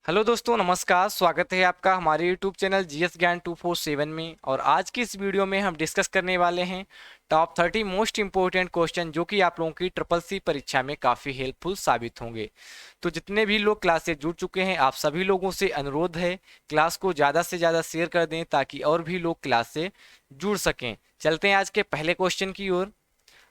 Hello दोस्तों, नमस्कार। स्वागत है आपका हमारे यूट्यूब चैनल जीएस ज्ञान 247 में। और आज की इस वीडियो में हम डिस्कस करने वाले हैं टॉप 30 मोस्ट इंपॉर्टेंट क्वेश्चन जो कि आप लोगों की ट्रिपल सी परीक्षा में काफ़ी हेल्पफुल साबित होंगे। तो जितने भी लोग क्लास से जुड़ चुके हैं, आप सभी लोगों से अनुरोध है क्लास को ज़्यादा से ज़्यादा शेयर कर दें ताकि और भी लोग क्लास से जुड़ सकें। चलते हैं आज के पहले क्वेश्चन की ओर।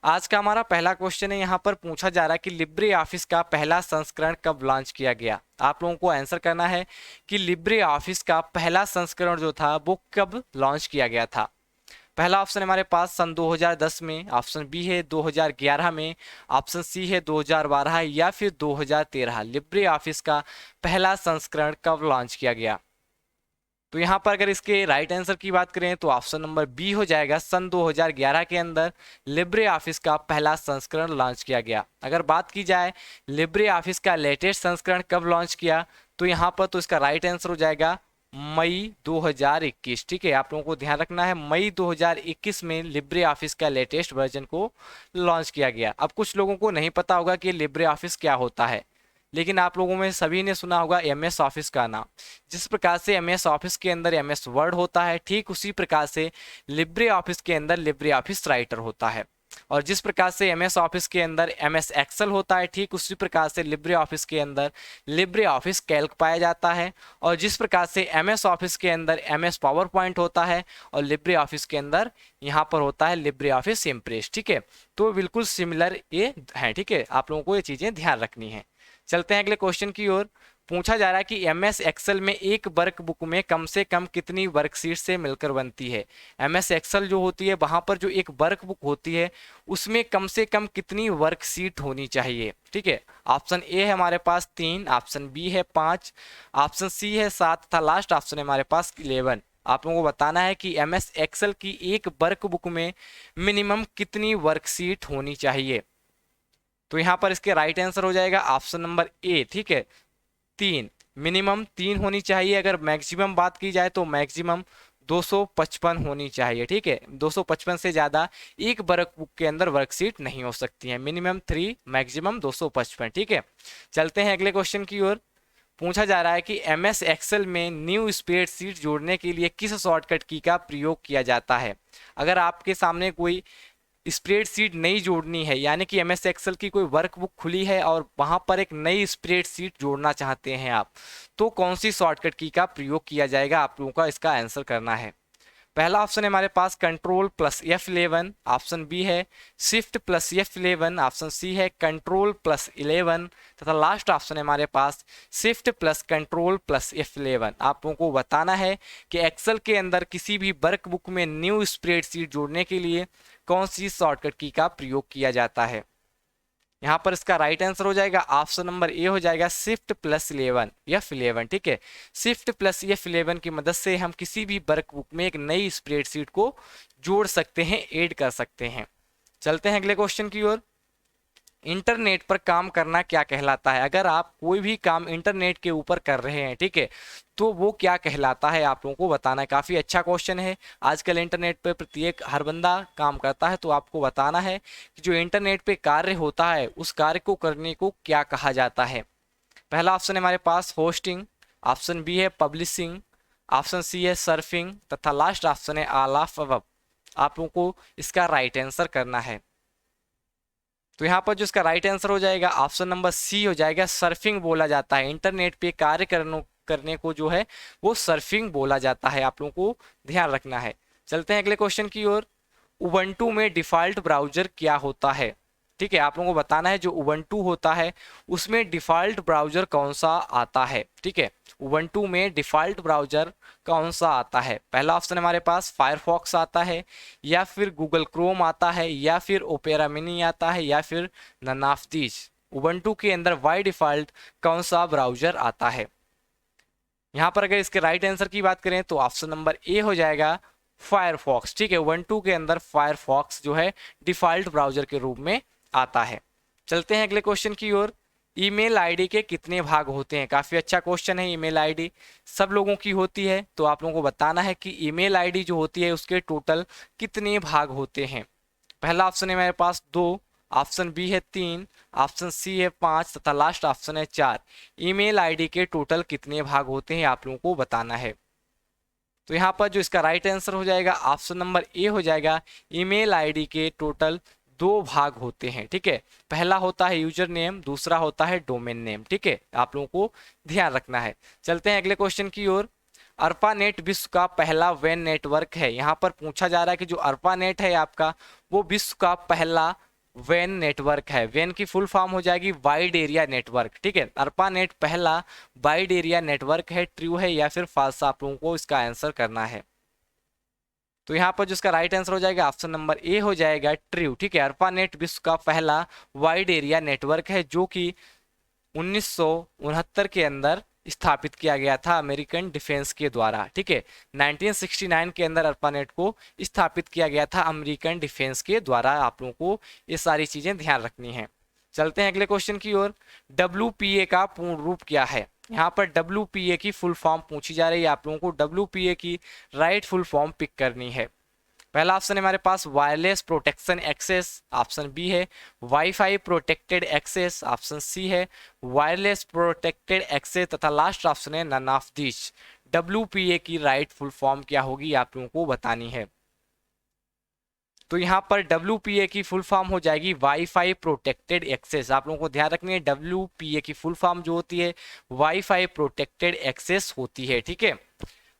आज का हमारा पहला क्वेश्चन है, यहाँ पर पूछा जा रहा है कि लिब्रे ऑफिस का पहला संस्करण कब लॉन्च किया गया। आप लोगों को आंसर करना है कि लिब्रे ऑफिस का पहला संस्करण जो था वो कब लॉन्च किया गया था। पहला ऑप्शन हमारे पास सन 2010 में, ऑप्शन बी है 2011 में, ऑप्शन सी है 2012 या फिर 2013। लिब्रे ऑफिस का पहला संस्करण कब लॉन्च किया गया। तो यहाँ पर अगर इसके राइट आंसर की बात करें तो ऑप्शन नंबर बी हो जाएगा। सन 2011 के अंदर लिब्रे ऑफिस का पहला संस्करण लॉन्च किया गया। अगर बात की जाए लिब्रे ऑफिस का लेटेस्ट संस्करण कब लॉन्च किया, तो यहाँ पर तो इसका राइट आंसर हो जाएगा मई 2021। ठीक है, आप लोगों को ध्यान रखना है मई 2021 में लिब्रे ऑफिस का लेटेस्ट वर्जन को लॉन्च किया गया। अब कुछ लोगों को नहीं पता होगा कि लिब्रे ऑफिस क्या होता है, लेकिन आप लोगों में सभी ने सुना होगा एमएस ऑफिस का नाम। जिस प्रकार से एमएस ऑफिस के अंदर एमएस वर्ड होता है, ठीक उसी प्रकार से लिब्रे ऑफिस के अंदर लिब्रे ऑफिस राइटर होता है। और जिस प्रकार से एमएस ऑफिस के अंदर एमएस एक्सेल होता है, ठीक उसी प्रकार से लिब्रे ऑफिस के अंदर लिब्रे ऑफिस कैल्क पाया जाता है। और जिस प्रकार से एमएस ऑफिस के अंदर एमएस पावर पॉइंट होता है और लिब्रे ऑफिस के अंदर यहाँ पर होता है लिब्रे ऑफिस इम्प्रेस। ठीक है, तो बिल्कुल सिमिलर ये है। ठीक है, आप लोगों को ये चीज़ें ध्यान रखनी है। चलते हैं अगले क्वेश्चन की ओर। पूछा जा रहा है कि एमएस एक्सेल में एक वर्कबुक में कम से कम कितनी वर्कशीट से मिलकर बनती है। एमएस एक्सेल जो होती है वहां पर जो एक वर्कबुक होती है उसमें कम से कम कितनी वर्कशीट होनी चाहिए। ठीक है, ऑप्शन ए है हमारे पास 3, ऑप्शन बी है 5, ऑप्शन सी है 7 तथा लास्ट ऑप्शन है हमारे पास 11। आप लोगों को बताना है कि एमएस एक्सेल की एक वर्कबुक में मिनिमम कितनी वर्कशीट होनी चाहिए। तो यहाँ पर इसके राइट आंसर हो जाएगा ऑप्शन नंबर ए। ठीक है, 3, मिनिमम 3 होनी चाहिए। अगर मैक्सिमम बात की जाए तो मैक्सिमम 255 होनी चाहिए। ठीक है, 255 से ज़्यादा एक वर्कबुक के अंदर वर्कशीट नहीं हो सकती है। Minimum 3, maximum 255। ठीक है, चलते हैं अगले क्वेश्चन की ओर। पूछा जा रहा है कि एमएस एक्सेल में न्यू स्प्रेडशीट जोड़ने के लिए किस शॉर्टकट की का प्रयोग किया जाता है। अगर आपके सामने कोई स्प्रेडशीट नई जोड़नी है, यानी कि एमएस एक्सेल की कोई वर्कबुक खुली है और वहां पर एक नई स्प्रेडशीट जोड़ना चाहते हैं आप, तो कौन सी शॉर्टकट की का प्रयोग किया जाएगा, आप लोगों का इसका आंसर करना है। पहला ऑप्शन है हमारे पास control plus F11, option B है shift plus F11, option C है कंट्रोल प्लस 11 तथा लास्ट ऑप्शन है हमारे पास shift plus control plus F11। आप लोगों को बताना है कि एक्सेल के अंदर किसी भी वर्कबुक में न्यू स्प्रेडशीट जोड़ने के लिए कौन सी शॉर्टकट की का प्रयोग किया जाता है। यहाँ पर इसका राइट आंसर हो जाएगा ऑप्शन नंबर ए हो जाएगा शिफ्ट प्लस 11 F11। ठीक है, शिफ्ट प्लस F11 की मदद से हम किसी भी वर्कबुक में एक नई स्प्रेडशीट को जोड़ सकते हैं, ऐड कर सकते हैं। चलते हैं अगले क्वेश्चन की ओर। इंटरनेट पर काम करना क्या कहलाता है। अगर आप कोई भी काम इंटरनेट के ऊपर कर रहे हैं, ठीक है, तो वो क्या कहलाता है, आप लोगों को बताना है। काफ़ी अच्छा क्वेश्चन है। आजकल इंटरनेट पर प्रत्येक हर बंदा काम करता है, तो आपको बताना है कि जो इंटरनेट पे कार्य होता है उस कार्य को करने को क्या कहा जाता है। पहला ऑप्शन है हमारे पास होस्टिंग, ऑप्शन बी है पब्लिशिंग, ऑप्शन सी है सर्फिंग तथा लास्ट ऑप्शन है ऑल ऑफ अबव। आप लोगों को इसका राइट आंसर करना है। तो यहाँ पर जो इसका राइट आंसर हो जाएगा ऑप्शन नंबर सी हो जाएगा, सर्फिंग बोला जाता है। इंटरनेट पे कार्य करने को जो है वो सर्फिंग बोला जाता है। आप लोगों को ध्यान रखना है। चलते हैं अगले क्वेश्चन की ओर। उबंटू में डिफ़ॉल्ट ब्राउजर क्या होता है। ठीक है, आप लोगों को बताना है जो उबंटू होता है उसमें डिफ़ॉल्ट ब्राउजर कौन सा आता है। ठीक है, उबंटू में डिफ़ॉल्ट ब्राउजर कौन सा आता है। पहला ऑप्शन हमारे पास फायरफॉक्स आता है, या फिर गूगल क्रोम आता है, या फिर ओपेरा मिनी आता है, या फिर नन ऑफ दीज। उबंटू के अंदर बाय डिफ़ॉल्ट कौन सा ब्राउजर आता है। यहाँ पर अगर इसके राइट आंसर की बात करें तो ऑप्शन नंबर ए हो जाएगा फायरफॉक्स। ठीक है, उबंटू के अंदर फायरफॉक्स जो है डिफ़ॉल्ट ब्राउजर के रूप में आता है। चलते हैं अगले क्वेश्चन की ओर। ईमेल आईडी के कितने भाग होते हैं। काफ़ी अच्छा क्वेश्चन है। ईमेल आईडी सब लोगों की होती है, तो आप लोगों को बताना है कि ईमेल आईडी जो होती है उसके टोटल कितने भाग होते हैं। पहला ऑप्शन है मेरे पास 2, ऑप्शन बी है 3, ऑप्शन सी है 5 तथा लास्ट ऑप्शन है 4। ईमेल आईडी के टोटल कितने भाग होते हैं आप लोगों को बताना है। तो यहाँ पर जो इसका राइट आंसर हो जाएगा ऑप्शन नंबर ए हो जाएगा। ईमेल आईडी के टोटल 2 भाग होते हैं, ठीक है। पहला होता है यूजर नेम, दूसरा होता है डोमेन नेम, ठीक है। आप लोगों को ध्यान रखना है। चलते हैं अगले क्वेश्चन की ओर। अर्पानेट विश्व का पहला वैन नेटवर्क है। यहाँ पर पूछा जा रहा है कि जो अर्पानेट है आपका, वो विश्व का पहला वैन नेटवर्क है। वैन की फुल फॉर्म हो जाएगी वाइड एरिया नेटवर्क, ठीक है। अर्पानेट पहला वाइड एरिया नेटवर्क है। ट्रू है या फिर फॉल्स, आप लोगों को इसका आंसर करना है। तो यहाँ पर जिसका राइट आंसर हो जाएगा ऑप्शन नंबर ए हो जाएगा ट्रू, ठीक है। अर्पानेट विश्व का पहला वाइड एरिया नेटवर्क है जो कि 1969 के अंदर स्थापित किया गया था अमेरिकन डिफेंस के द्वारा, ठीक है। 1969 के अंदर अर्पानेट को स्थापित किया गया था अमेरिकन डिफेंस के द्वारा। आप लोगों को ये सारी चीजें ध्यान रखनी है। चलते हैं अगले क्वेश्चन की ओर। WPA का पूर्ण रूप क्या है? यहाँ पर WPA की फुल फॉर्म पूछी जा रही है। आप लोगों को WPA की राइट फुल फॉर्म पिक करनी है। पहला ऑप्शन है हमारे पास wireless protection access, option B है WiFi protected access, option C है वायरलेस प्रोटेक्टेड एक्सेस तथा लास्ट ऑप्शन है नन ऑफ दिस। WPA की राइट फुल फॉर्म क्या होगी आप लोगों को बतानी है। तो यहाँ पर WPA की फुल फॉर्म हो जाएगी वाईफाई प्रोटेक्टेड एक्सेस। आप लोगों को ध्यान रखनी है WPA की फुल फॉर्म जो होती है वाईफाई प्रोटेक्टेड एक्सेस होती है, ठीक है।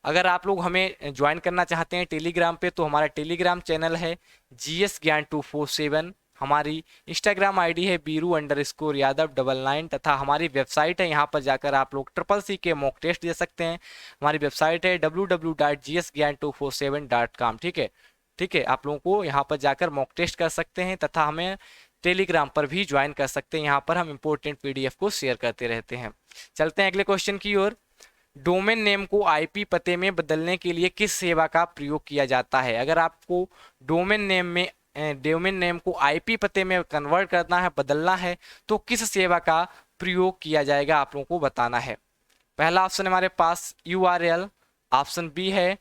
अगर आप लोग हमें ज्वाइन करना चाहते हैं टेलीग्राम पे, तो हमारा टेलीग्राम चैनल है GS ज्ञान 247। हमारी इंस्टाग्राम आईडी है बीरू_यादव99 तथा हमारी वेबसाइट है, यहाँ पर जाकर आप लोग CCC के मॉक टेस्ट दे सकते हैं। हमारी वेबसाइट है www.gsgyan247.com, ठीक है। ठीक है, आप लोगों को यहाँ पर जाकर मॉक टेस्ट कर सकते हैं तथा हमें टेलीग्राम पर भी ज्वाइन कर सकते हैं। यहाँ पर हम इंपॉर्टेंट PDF को शेयर करते रहते हैं। चलते हैं अगले क्वेश्चन की ओर। डोमेन नेम को IP पते में बदलने के लिए किस सेवा का प्रयोग किया जाता है? अगर आपको डोमेन नेम को IP पते में कन्वर्ट करना है, बदलना है, तो किस सेवा का प्रयोग किया जाएगा आप लोगों को बताना है। पहला ऑप्शन हमारे पास URL, ऑप्शन बी है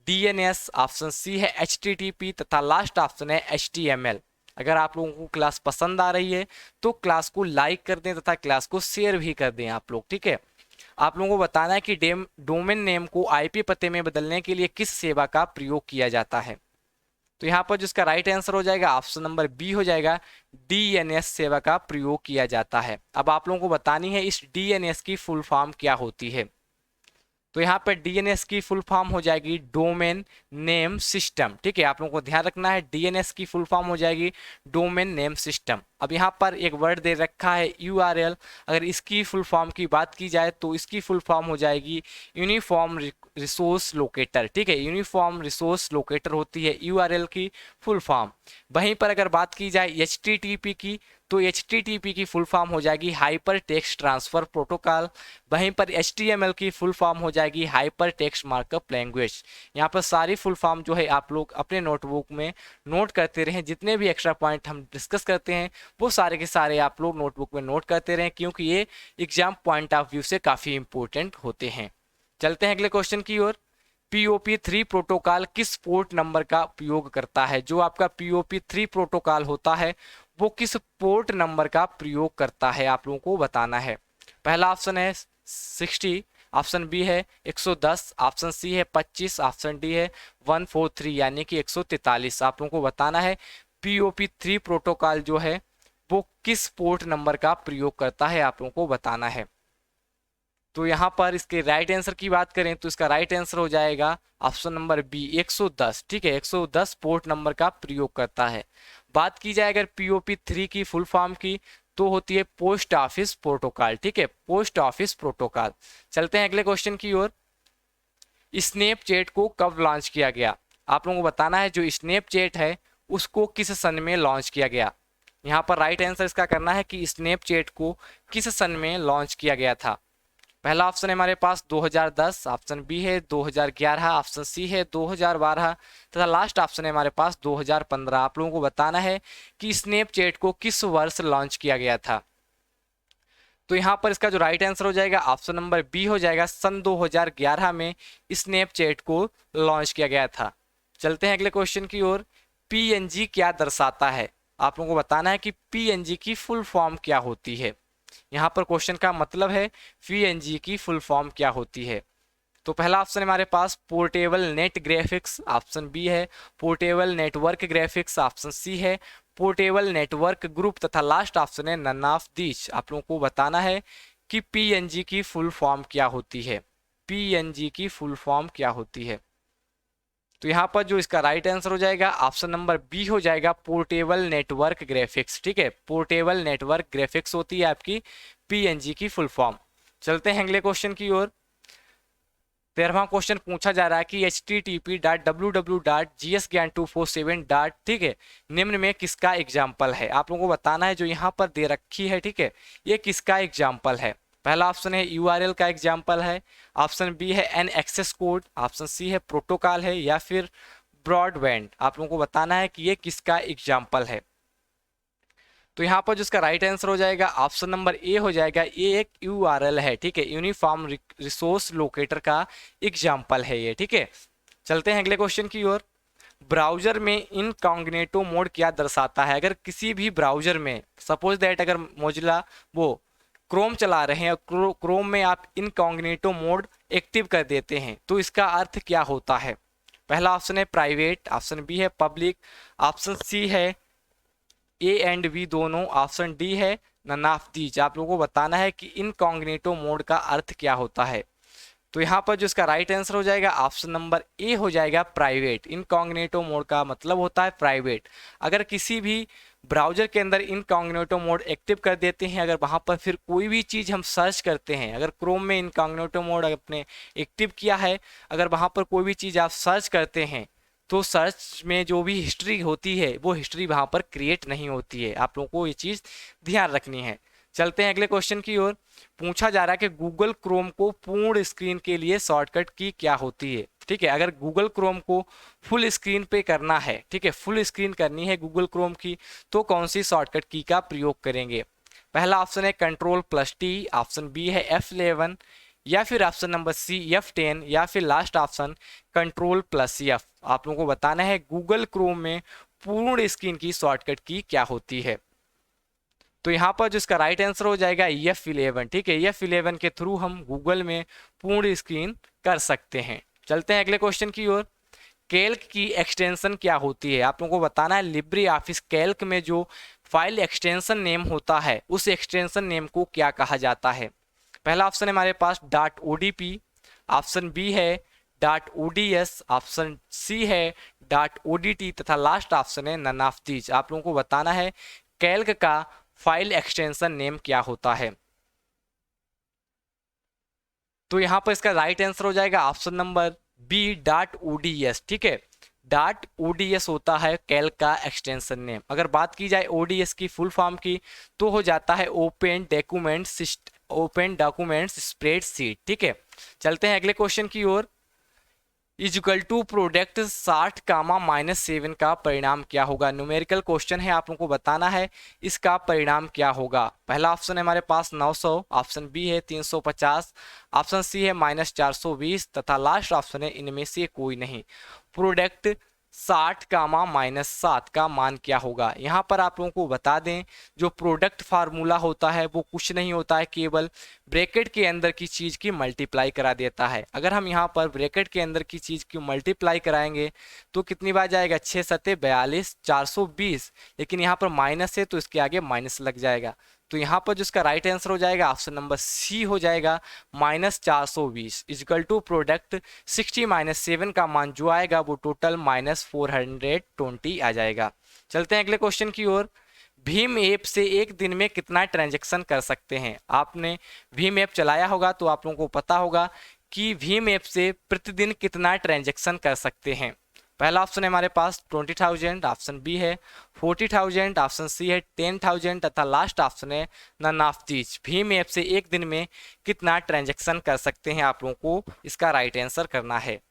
DNS, ऑप्शन सी है HTTP तथा लास्ट ऑप्शन है HTML। अगर आप लोगों को क्लास पसंद आ रही है तो क्लास को लाइक कर दें तथा क्लास को शेयर भी कर दें आप लोग, ठीक है। आप लोगों को बताना है कि डोमेन नेम को IP पते में बदलने के लिए किस सेवा का प्रयोग किया जाता है। तो यहाँ पर जिसका राइट आंसर हो जाएगा ऑप्शन नंबर बी हो जाएगा DNS सेवा का प्रयोग किया जाता है। अब आप लोगों को बतानी है इस DNS की फुल फॉर्म क्या होती है। तो यहाँ पर DNS की फुल फॉर्म हो जाएगी डोमेन नेम सिस्टम, ठीक है। आप लोगों को ध्यान रखना है DNS की फुल फॉर्म हो जाएगी डोमेन नेम सिस्टम। अब यहाँ पर एक वर्ड दे रखा है URL। अगर इसकी फुल फॉर्म की बात की जाए तो इसकी फुल फॉर्म हो जाएगी यूनिफॉर्म रिसोर्स लोकेटर, ठीक है। यूनिफॉर्म रिसोर्स लोकेटर होती है URL की फुल फॉर्म। वहीं पर अगर बात की जाए HTTP की, तो HTTP की फुल फॉर्म हो जाएगी हाइपर टेक्स्ट ट्रांसफर प्रोटोकॉल। वहीं पर HTML की फुल फॉर्म हो जाएगी हाइपर टेक्स्ट मार्कअप लैंग्वेज। यहाँ पर सारी फुल फॉर्म जो है आप लोग अपने नोटबुक में नोट करते रहें। जितने भी एक्स्ट्रा पॉइंट हम डिस्कस करते हैं वो सारे के सारे आप लोग नोटबुक में नोट करते रहें, क्योंकि ये एग्जाम पॉइंट ऑफ व्यू से काफ़ी इंपॉर्टेंट होते हैं। चलते हैं अगले क्वेश्चन की ओर। POP3 प्रोटोकॉल किस पोर्ट नंबर का उपयोग करता है? जो आपका POP3 प्रोटोकॉल होता है वो किस पोर्ट नंबर का प्रयोग करता है आप लोगों को बताना है। पहला ऑप्शन है 60, ऑप्शन बी है 110, ऑप्शन सी है 25, ऑप्शन डी है 143 यानी कि 143। आप लोगों को बताना है POP3 प्रोटोकॉल जो है वो किस पोर्ट नंबर का प्रयोग करता है, आप लोगों को बताना है। तो यहाँ पर इसके राइट आंसर की बात करें तो इसका राइट आंसर हो जाएगा ऑप्शन नंबर बी 110, ठीक है। 110 पोर्ट नंबर का प्रयोग करता है। बात की जाए अगर POP3 की फुल फॉर्म की तो होती है पोस्ट ऑफिस प्रोटोकॉल, ठीक है। Post office protocol. चलते हैं अगले क्वेश्चन की ओर। स्नैपचैट को कब लॉन्च किया गया? आप लोगों को बताना है जो स्नैपचैट है उसको किस सन में लॉन्च किया गया। यहाँ पर राइट आंसर इसका करना है कि स्नैपचैट को किस सन में लॉन्च किया गया था। पहला ऑप्शन है हमारे पास 2010, ऑप्शन बी है 2011, ऑप्शन सी है 2012 तथा लास्ट ऑप्शन है हमारे पास 2015। आप लोगों को बताना है कि स्नैपचैट को किस वर्ष लॉन्च किया गया था। तो यहाँ पर इसका जो राइट आंसर हो जाएगा ऑप्शन नंबर बी हो जाएगा सन 2011 में स्नैपचैट को लॉन्च किया गया था। चलते हैं अगले क्वेश्चन की ओर। PNG क्या दर्शाता है? आप लोगों को बताना है कि पीएनजी की फुल फॉर्म क्या होती है। यहाँ पर क्वेश्चन का मतलब है पीएनजी की फुल फॉर्म क्या होती है। तो पहला ऑप्शन हमारे पास portable net graphics, option B है portable network graphics, option C है पोर्टेबल नेटवर्क ग्रुप, तथा लास्ट ऑप्शन है नन ऑफ दीज। आप लोगों को बताना है कि पीएनजी की फुल फॉर्म क्या होती है। पीएनजी की फुल फॉर्म क्या होती है। तो यहाँ पर जो इसका राइट आंसर हो जाएगा ऑप्शन नंबर बी हो जाएगा पोर्टेबल नेटवर्क ग्राफिक्स। ठीक है, पोर्टेबल नेटवर्क ग्राफिक्स होती है आपकी पीएनजी की फुल फॉर्म। चलते हैं अगले क्वेश्चन की ओर। 13वां क्वेश्चन पूछा जा रहा है कि http://www.gsgyan247. ठीक है, निम्न में किसका एग्जाम्पल है। आप लोगों को बताना है जो यहाँ पर दे रखी है, ठीक है, ये किसका एग्जाम्पल है। पहला ऑप्शन है यूआरएल का एग्जाम्पल है, ऑप्शन बी है an access code, option C है प्रोटोकॉल है, या फिर ब्रॉडबैंड। आप लोगों को बताना है कि ये किसका एग्जाम्पल है। तो यहाँ पर जो इसका राइट आंसर हो जाएगा ऑप्शन नंबर ए हो जाएगा, ये एक यूआरएल है। ठीक है, यूनिफॉर्म रिसोर्स लोकेटर का एग्जाम्पल है ये। ठीक है, चलते हैं अगले क्वेश्चन की ओर। ब्राउजर में इनकॉग्निटो मोड क्या दर्शाता है। अगर किसी भी ब्राउजर में सपोज दैट अगर मोजिला वो क्रोम चला रहे हैं और क्रोम में आप इनकॉग्निटो मोड एक्टिव कर देते हैं तो इसका अर्थ क्या होता है। पहला ऑप्शन है प्राइवेट, ऑप्शन बी है पब्लिक, ऑप्शन सी है ए एंड बी दोनों, ऑप्शन डी है नन ऑफ दीज। आप लोगों को बताना है कि इनकॉग्निटो मोड का अर्थ क्या होता है। तो यहाँ पर जो इसका राइट आंसर हो जाएगा ऑप्शन नंबर ए हो जाएगा प्राइवेट। इनकॉग्निटो मोड का मतलब होता है प्राइवेट। अगर किसी भी ब्राउजर के अंदर इनकॉग्निटो मोड एक्टिव कर देते हैं, अगर वहाँ पर फिर कोई भी चीज़ हम सर्च करते हैं, अगर क्रोम में इनकॉग्निटो मोड आपने एक्टिव किया है, अगर वहाँ पर कोई भी चीज़ आप सर्च करते हैं तो सर्च में जो भी हिस्ट्री होती है वो हिस्ट्री वहाँ पर क्रिएट नहीं होती है। आप लोगों को ये चीज़ ध्यान रखनी है। चलते हैं अगले क्वेश्चन की ओर। पूछा जा रहा है कि गूगल क्रोम को पूर्ण स्क्रीन के लिए शॉर्टकट की क्या होती है। ठीक है, अगर गूगल क्रोम को फुल स्क्रीन पे करना है, ठीक है, फुल स्क्रीन करनी है गूगल क्रोम की, तो कौन सी शॉर्टकट की का प्रयोग करेंगे। पहला ऑप्शन है Ctrl+T, ऑप्शन बी है F11, या फिर ऑप्शन नंबर सी F10, या फिर लास्ट ऑप्शन Ctrl+F। आप लोगों को बताना है गूगल क्रोम में पूर्ण स्क्रीन की शॉर्टकट की क्या होती है। तो यहाँ पर जो इसका राइट आंसर हो जाएगा F11। ठीक है, F11 के थ्रू हम गूगल में पूर्ण स्क्रीन कर सकते हैं। चलते हैं अगले क्वेश्चन की ओर। कैल्क की एक्सटेंशन क्या होती है। आप लोगों को बताना है लिब्रे ऑफिस कैल्क में जो फाइल एक्सटेंशन नेम होता है उस एक्सटेंशन नेम को क्या कहा जाता है। पहला ऑप्शन है हमारे पास .odp, ऑप्शन बी है .ods, ऑप्शन सी है .odt, तथा लास्ट ऑप्शन है नन ऑफ दीज। आप लोगों को बताना है कैल्क का फाइल एक्सटेंशन नेम क्या होता है। तो यहाँ पर इसका राइट आंसर हो जाएगा ऑप्शन नंबर बी .ods। ठीक है, .ods होता है कैल्क का एक्सटेंशन नेम। अगर बात की जाए ods की फुल फॉर्म की तो हो जाता है ओपन डॉक्यूमेंट्स स्प्रेडशीट। ठीक है, चलते हैं अगले क्वेश्चन की ओर। इक्वल टू प्रोडक्ट 60, -7 का परिणाम क्या होगा। न्यूमेरिकल क्वेश्चन है, आप लोगों को बताना है इसका परिणाम क्या होगा। पहला ऑप्शन है हमारे पास 900, ऑप्शन बी है 350, ऑप्शन सी है -420, तथा लास्ट ऑप्शन है इनमें से कोई नहीं। प्रोडक्ट 60, -7 का मान क्या होगा। यहाँ पर आप लोगों को बता दें जो प्रोडक्ट फार्मूला होता है वो कुछ नहीं होता है, केवल ब्रैकेट के अंदर की चीज़ की मल्टीप्लाई करा देता है। अगर हम यहाँ पर ब्रैकेट के अंदर की चीज़ की मल्टीप्लाई कराएंगे तो कितनी बार जाएगा, 6 सत्ते 42, 420, लेकिन यहाँ पर माइनस है तो इसके आगे माइनस लग जाएगा। तो यहाँ पर जो इसका राइट आंसर हो जाएगा ऑप्शन नंबर सी हो जाएगा -420 इक्वल टू प्रोडक्ट 60 - 7 का मान जो आएगा वो टोटल -420 आ जाएगा। चलते हैं अगले क्वेश्चन की ओर। भीम ऐप से एक दिन में कितना ट्रांजैक्शन कर सकते हैं। आपने भीम ऐप चलाया होगा तो आप लोगों को पता होगा कि भीम ऐप से प्रतिदिन कितना ट्रांजैक्शन कर सकते हैं। पहला ऑप्शन है हमारे पास 20,000, ऑप्शन बी है 40,000, ऑप्शन सी है 10,000, तथा लास्ट ऑप्शन है नन ऑफ दीज। भीम ऐप से एक दिन में कितना ट्रांजैक्शन कर सकते हैं, आप लोगों को इसका राइट आंसर करना है।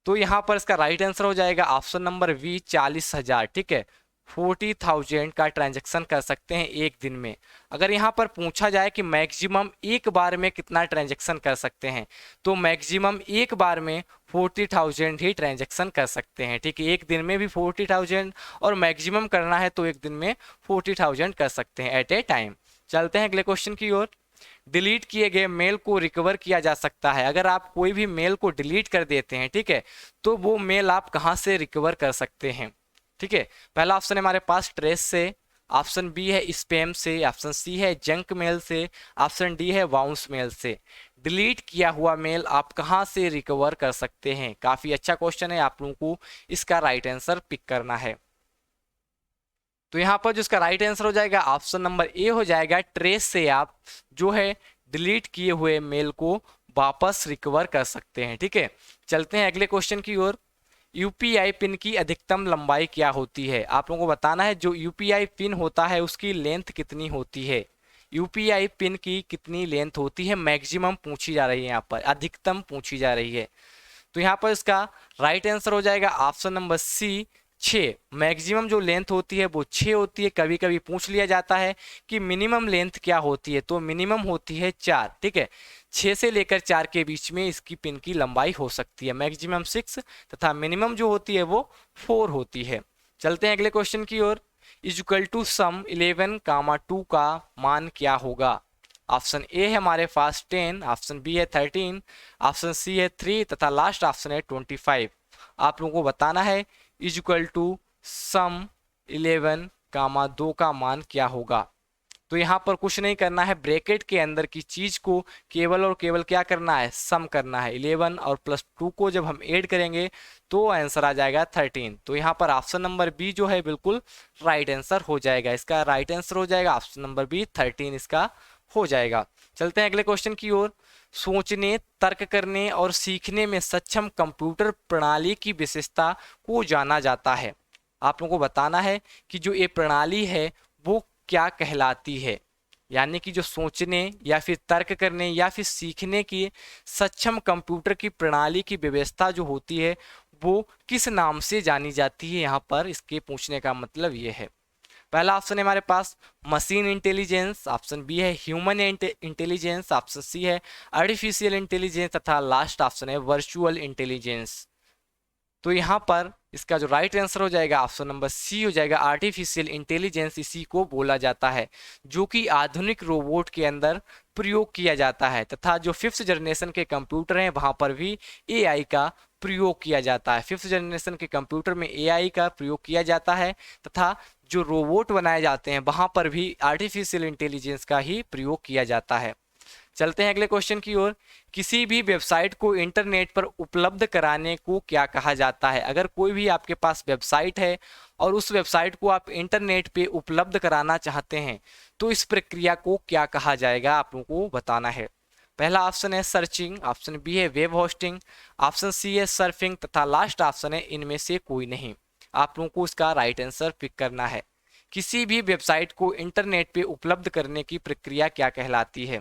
तो यहाँ पर इसका राइट आंसर हो जाएगा ऑप्शन नंबर बी 40,000। ठीक है, 40,000 का ट्रांजैक्शन कर सकते हैं एक दिन में। अगर यहाँ पर पूछा जाए कि मैक्सिमम एक बार में कितना ट्रांजैक्शन कर सकते हैं तो मैक्सिमम एक बार में 40,000 ही ट्रांजैक्शन कर सकते हैं। ठीक है, एक दिन में भी 40,000 और मैक्सिमम करना है तो एक दिन में 40,000 कर सकते हैं एट ए टाइम। चलते हैं अगले क्वेश्चन की ओर। डिलीट किए गए मेल को रिकवर किया जा सकता है। अगर आप कोई भी मेल को डिलीट कर देते हैं, ठीक है, तो वो मेल आप कहाँ से रिकवर कर सकते हैं? ठीक है, पहला ऑप्शन है हमारे पास ट्रेस से, ऑप्शन बी है स्पैम से, ऑप्शन सी है जंक मेल से, ऑप्शन डी है बाउंस मेल से। डिलीट किया हुआ मेल आप कहाँ से रिकवर कर सकते हैं? काफी अच्छा क्वेश्चन है, आप लोगों को इसका राइट आंसर पिक करना है। तो यहाँ पर जो इसका राइट आंसर हो जाएगा ऑप्शन नंबर ए हो जाएगा, ट्रेस से आप जो है डिलीट किए हुए मेल को वापस रिकवर कर सकते हैं। ठीक है, चलते हैं अगले क्वेश्चन की ओर। यूपीआई पिन की अधिकतम लंबाई क्या होती है? आप लोगों को बताना है जो यूपीआई पिन होता है उसकी लेंथ कितनी होती है। यूपीआई पिन की कितनी लेंथ होती है, मैक्सिमम पूछी जा रही है, यहाँ पर अधिकतम पूछी जा रही है। तो यहाँ पर इसका राइट आंसर हो जाएगा ऑप्शन नंबर सी, 6। मैक्सिमम जो लेंथ होती है वो 6 होती है। कभी कभी पूछ लिया जाता है कि मिनिमम लेंथ क्या होती है, तो मिनिमम होती है 4। ठीक है, 6 से लेकर 4 के बीच में इसकी पिन की लंबाई हो सकती है, मैक्सिमम 6 तथा मिनिमम जो होती है वो 4 होती है। चलते हैं अगले क्वेश्चन की ओर। इक्वल टू सम 11, 2 का मान क्या होगा? ऑप्शन ए है हमारे पास 10, ऑप्शन बी है 13, ऑप्शन सी है 3 तथा लास्ट ऑप्शन है 25। आप लोगों को बताना है इक्वल टू सम 11, 2 का मान क्या होगा। तो यहाँ पर कुछ नहीं करना है, ब्रैकेट के अंदर की चीज को केवल और केवल क्या करना है, सम करना है। 11 और प्लस 2 को जब हम ऐड करेंगे तो आंसर आ जाएगा 13। तो यहाँ पर ऑप्शन नंबर बी जो है बिल्कुल राइट आंसर हो जाएगा। इसका राइट आंसर हो जाएगा ऑप्शन नंबर बी, 13 इसका हो जाएगा। चलते हैं अगले क्वेश्चन की ओर। सोचने, तर्क करने और सीखने में सक्षम कंप्यूटर प्रणाली की विशेषता को जाना जाता है। आप लोगों को बताना है कि जो ये प्रणाली है वो क्या कहलाती है, यानी कि जो सोचने या फिर तर्क करने या फिर सीखने की सक्षम कंप्यूटर की प्रणाली की व्यवस्था जो होती है वो किस नाम से जानी जाती है। यहाँ पर इसके पूछने का मतलब ये है। पहला ऑप्शन है हमारे पास मशीन इंटेलिजेंस, ऑप्शन बी है ह्यूमन इंटेलिजेंस, ऑप्शन सी है आर्टिफिशियल इंटेलिजेंस तथा लास्ट ऑप्शन है वर्चुअल इंटेलिजेंस। तो यहाँ पर इसका जो राइट आंसर हो जाएगा ऑप्शन नंबर सी हो जाएगा, आर्टिफिशियल इंटेलिजेंस इसी को बोला जाता है, जो कि आधुनिक रोबोट के अंदर प्रयोग किया जाता है तथा जो 5th जनरेशन के कंप्यूटर हैं वहां पर भी एआई का प्रयोग किया जाता है। 5th जनरेशन के कंप्यूटर में एआई का प्रयोग किया जाता है तथा जो रोबोट बनाए जाते हैं वहां पर भी आर्टिफिशियल इंटेलिजेंस का ही प्रयोग किया जाता है। चलते हैं अगले क्वेश्चन की ओर। किसी भी वेबसाइट को इंटरनेट पर उपलब्ध कराने को क्या कहा जाता है? अगर कोई भी आपके पास वेबसाइट है और उस वेबसाइट को आप इंटरनेट पे उपलब्ध कराना चाहते हैं तो इस प्रक्रिया को क्या कहा जाएगा, आप लोगों को बताना है। पहला ऑप्शन है सर्चिंग, ऑप्शन बी है वेब होस्टिंग, ऑप्शन सी है सर्फिंग तथा लास्ट ऑप्शन है इनमें से कोई नहीं। आप लोगों को इसका राइट आंसर पिक करना है। किसी भी वेबसाइट को इंटरनेट पे उपलब्ध करने की प्रक्रिया क्या कहलाती है?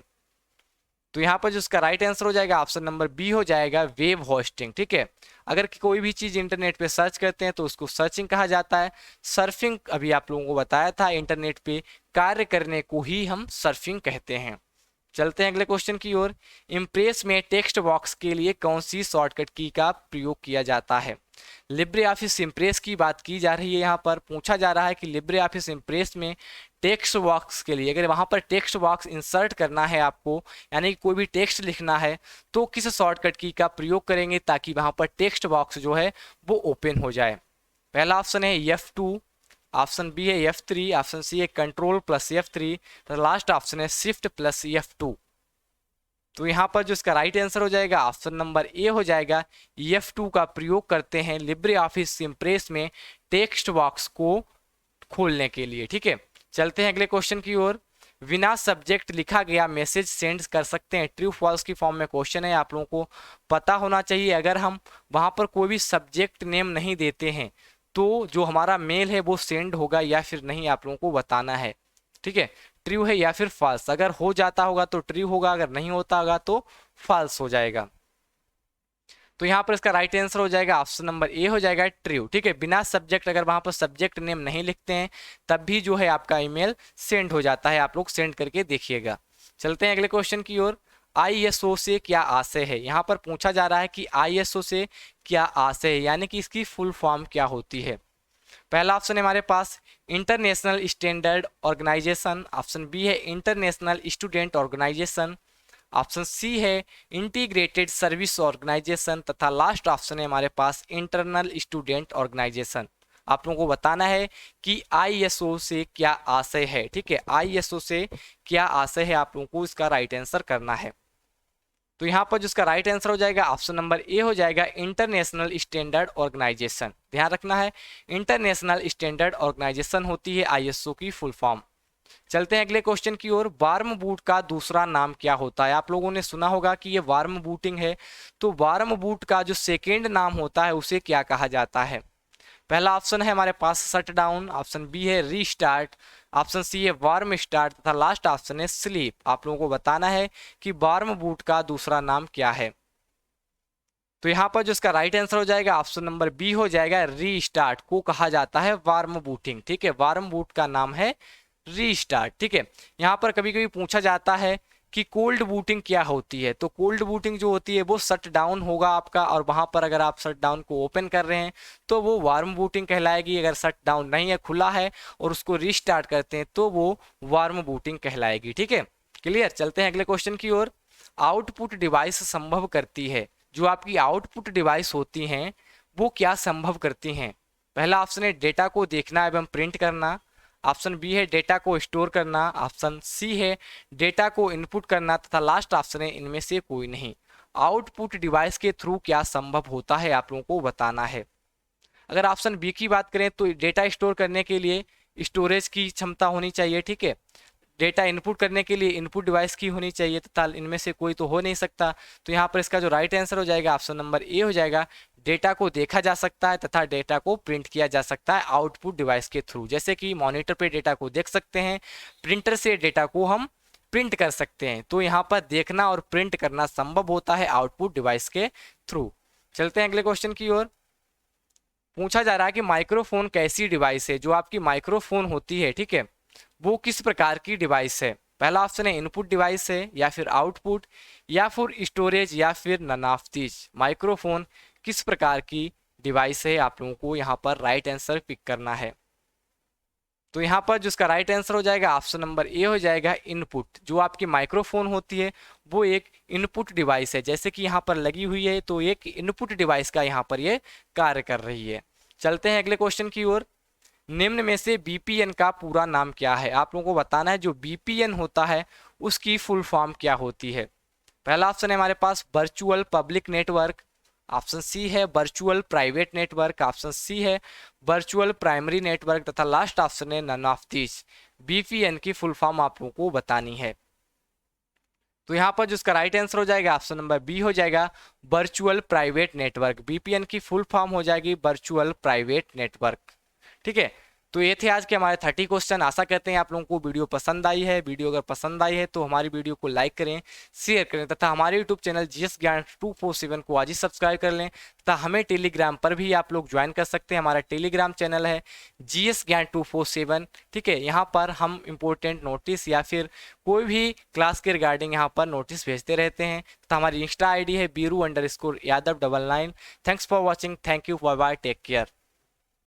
तो यहाँ पर जो इसका राइट आंसर हो जाएगा ऑप्शन नंबर बी हो जाएगा, वेब होस्टिंग। ठीक है, अगर कोई भी चीज इंटरनेट पे सर्च करते हैं तो उसको सर्चिंग कहा जाता है। सर्फिंग अभी आप लोगों को बताया था, इंटरनेट पे कार्य करने को ही हम सर्फिंग कहते हैं। चलते हैं अगले क्वेश्चन की ओर। इम्प्रेस में टेक्स्ट बॉक्स के लिए कौन सी शॉर्टकट की का प्रयोग किया जाता है? लिब्रे ऑफिस इम्प्रेस की बात की जा रही है। यहाँ पर पूछा जा रहा है कि लिब्रे ऑफिस इम्प्रेस में टेक्स्ट बॉक्स के लिए अगर वहाँ पर टेक्स्ट बॉक्स इंसर्ट करना है आपको, यानी कि कोई भी टेक्स्ट लिखना है तो किस शॉर्टकट की का प्रयोग करेंगे ताकि वहाँ पर टेक्स्ट बॉक्स जो है वो ओपन हो जाए। पहला ऑप्शन है F2, ऑप्शन बी है F3, ऑप्शन सी है कंट्रोल प्लस F3 तो लास्ट ऑप्शन है शिफ्ट प्लस F2। तो यहाँ पर जो इसका राइट आंसर हो जाएगा ऑप्शन नंबर ए हो जाएगा, F2 का प्रयोग करते हैं लिब्रे ऑफिस इम्प्रेस में टेक्स्ट बॉक्स को खोलने के लिए। ठीक है, चलते हैं अगले क्वेश्चन की ओर। बिना सब्जेक्ट लिखा गया मैसेज सेंड कर सकते हैं? ट्रू फॉल्स की फॉर्म में क्वेश्चन है, आप लोगों को पता होना चाहिए। अगर हम वहां पर कोई भी सब्जेक्ट नेम नहीं देते हैं तो जो हमारा मेल है वो सेंड होगा या फिर नहीं, आप लोगों को बताना है। ठीक है, ट्रू है या फिर फॉल्स। अगर हो जाता होगा तो ट्रू होगा, अगर नहीं होता होगा तो फॉल्स हो जाएगा। तो यहाँ पर इसका राइट आंसर हो जाएगा ऑप्शन नंबर ए हो जाएगा, ट्रू। ठीक है, बिना सब्जेक्ट अगर वहां पर सब्जेक्ट नेम नहीं लिखते हैं तब भी जो है आपका ईमेल सेंड हो जाता है। आप लोग सेंड करके देखिएगा। चलते हैं अगले क्वेश्चन की ओर। आईएसओ से क्या आशय है। यहाँ पर पूछा जा रहा है कि आईएसओ से क्या आशय है, यानी कि इसकी फुल फॉर्म क्या होती है। पहला ऑप्शन है हमारे पास international standard organisation, option B है international student organisation, option C है इंटीग्रेटेड सर्विस ऑर्गेनाइजेशन, तथा लास्ट ऑप्शन है हमारे पास इंटरनल स्टूडेंट ऑर्गेनाइजेशन। आप लोगों को बताना है कि आईएसओ से क्या आशय है। ठीक है, आईएसओ से क्या आशय है, आप लोगों को इसका राइट आंसर करना है। तो यहाँ पर जिसका राइट आंसर हो जाएगा ऑप्शन नंबर ए हो जाएगा इंटरनेशनल स्टैंडर्ड ऑर्गेनाइजेशन। ध्यान रखना है, इंटरनेशनल स्टैंडर्ड ऑर्गेनाइजेशन होती है आईएसओ की फुल फॉर्म। चलते हैं अगले क्वेश्चन की ओर। वार्म बूट का दूसरा नाम क्या होता है। आप लोगों ने सुना होगा कि ये वार्म बूटिंग है, तो वार्म बूट का जो सेकेंड नाम होता है उसे क्या कहा जाता है। पहला ऑप्शन है हमारे पास शट डाउन, ऑप्शन बी है रीस्टार्ट, ऑप्शन सी है वार्म स्टार्ट, तथा लास्ट ऑप्शन है स्लीप। आप लोगों को बताना है कि वार्म बूट का दूसरा नाम क्या है। तो यहाँ पर जो इसका राइट आंसर हो जाएगा ऑप्शन नंबर बी हो जाएगा, रीस्टार्ट को कहा जाता है वार्म बूटिंग। ठीक है, वार्म बूट का नाम है रीस्टार्ट। ठीक है, यहाँ पर कभी कभी पूछा जाता है कि कोल्ड बूटिंग क्या होती है। तो कोल्ड बूटिंग जो होती है वो शट डाउन होगा आपका, और वहां पर अगर आप शट डाउन को ओपन कर रहे हैं तो वो वार्म बूटिंग कहलाएगी। अगर शट डाउन नहीं है, खुला है और उसको रीस्टार्ट करते हैं तो वो वार्म बूटिंग कहलाएगी। ठीक है, क्लियर। चलते हैं अगले क्वेश्चन की ओर। आउटपुट डिवाइस संभव करती है, जो आपकी आउटपुट डिवाइस होती हैं वो क्या संभव करती हैं। पहला ऑप्शन है डेटा को देखना एवं प्रिंट करना, ऑप्शन बी है डेटा को स्टोर करना, ऑप्शन सी है डेटा को इनपुट करना, तथा लास्ट ऑप्शन है इनमें से कोई नहीं। आउटपुट डिवाइस के थ्रू क्या संभव होता है, आप लोगों को बताना है। अगर ऑप्शन बी की बात करें तो डेटा स्टोर करने के लिए स्टोरेज की क्षमता होनी चाहिए। ठीक है, डेटा इनपुट करने के लिए इनपुट डिवाइस की होनी चाहिए, तथा इनमें से कोई तो हो नहीं सकता। तो यहाँ पर इसका जो राइट आंसर हो जाएगा ऑप्शन नंबर ए हो जाएगा, डेटा को देखा जा सकता है तथा डेटा को प्रिंट किया जा सकता है आउटपुट डिवाइस के थ्रू। जैसे कि मॉनिटर पे डेटा को देख सकते हैं, प्रिंटर से डेटा को हम प्रिंट कर सकते हैं। तो यहाँ पर देखना और प्रिंट करना संभव होता है आउटपुट डिवाइस के थ्रू। चलते हैं अगले क्वेश्चन की ओर। पूछा जा रहा है कि माइक्रोफोन कैसी डिवाइस है। जो आपकी माइक्रोफोन होती है, ठीक है, वो किस प्रकार की डिवाइस है। पहला ऑप्शन है इनपुट डिवाइस है, या फिर आउटपुट, या फिर स्टोरेज, या फिर नन ऑफ दीज। माइक्रोफोन किस प्रकार की डिवाइस है, आप लोगों को यहाँ पर राइट आंसर पिक करना है। तो यहाँ पर जो इसका राइट आंसर हो जाएगा ऑप्शन नंबर ए हो जाएगा इनपुट। जो आपकी माइक्रोफोन होती है वो एक इनपुट डिवाइस है, जैसे कि यहाँ पर लगी हुई है, तो एक इनपुट डिवाइस का यहाँ पर ये कार्य कर रही है। चलते हैं अगले क्वेश्चन की ओर। निम्न में से बीपीएन का पूरा नाम क्या है। आप लोगों को बताना है जो बीपीएन होता है उसकी फुल फॉर्म क्या होती है। पहला ऑप्शन है हमारे पास virtual public network, option C है virtual private network, option C है वर्चुअल प्राइमरी नेटवर्क, तथा लास्ट ऑप्शन है नन ऑफ दिस। बीपीएन की फुल फॉर्म आप लोगों को बतानी है। तो यहाँ पर जिसका राइट आंसर हो जाएगा ऑप्शन नंबर बी हो जाएगा वर्चुअल प्राइवेट नेटवर्क। बीपीएन की फुल फॉर्म हो जाएगी वर्चुअल प्राइवेट नेटवर्क। ठीक है, तो ये थे आज के हमारे 30 क्वेश्चन। आशा करते हैं आप लोगों को वीडियो पसंद आई है। वीडियो अगर पसंद आई है तो हमारी वीडियो को लाइक करें, शेयर करें, तथा हमारे यूट्यूब चैनल जीएस ज्ञान 247 को आज ही सब्सक्राइब कर लें, तथा हमें टेलीग्राम पर भी आप लोग ज्वाइन कर सकते हैं। हमारा टेलीग्राम चैनल है जीएस ज्ञान 247। ठीक है, यहाँ पर हम इंपॉर्टेंट नोटिस या फिर कोई भी क्लास के रिगार्डिंग यहाँ पर नोटिस भेजते रहते हैं। तथा हमारी इंस्टा आईडी है बीरू_यादव 99। Thanks for watching, thank you, bye bye, take care.